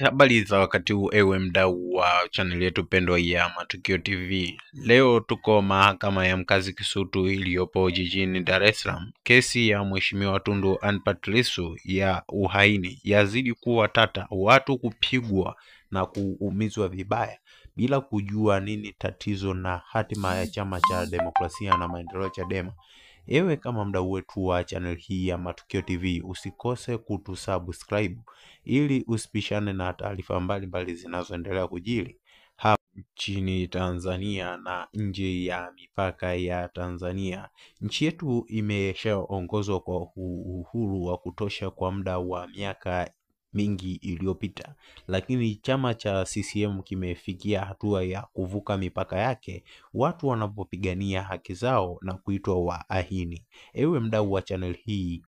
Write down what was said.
Habari za wakati huu ewe mdau wa channel yetu pendwa ya Matukio TV. Leo tuko mahakama ya mkazi Kisutu iliyopo jijini Dar es Salaam. Kesi ya Mheshimiwa Tundu Antipas Lissu ya uhaini yazidi kuwa tata, watu kupigwa na kuumizwa vibaya bila kujua nini tatizo na hatima ya Chama cha Demokrasia na Maendeleo Chadema. Ewe kama mdau wetu wa channel hii ya Matukio TV, usikose kutusubscribe ili usipishane na taarifa mbalimbali zinazoendelea kujiri hapa nchini Tanzania na nje ya mipaka ya Tanzania. Nchi yetu imeshaongozwa kwa uhuru wa kutosha kwa muda wa miaka mingi iliyopita, lakini chama cha CCM kimefikia hatua ya kuvuka mipaka yake watu wanapopigania haki zao na kuitwa wahaini. Ewe mdau wa channel hii,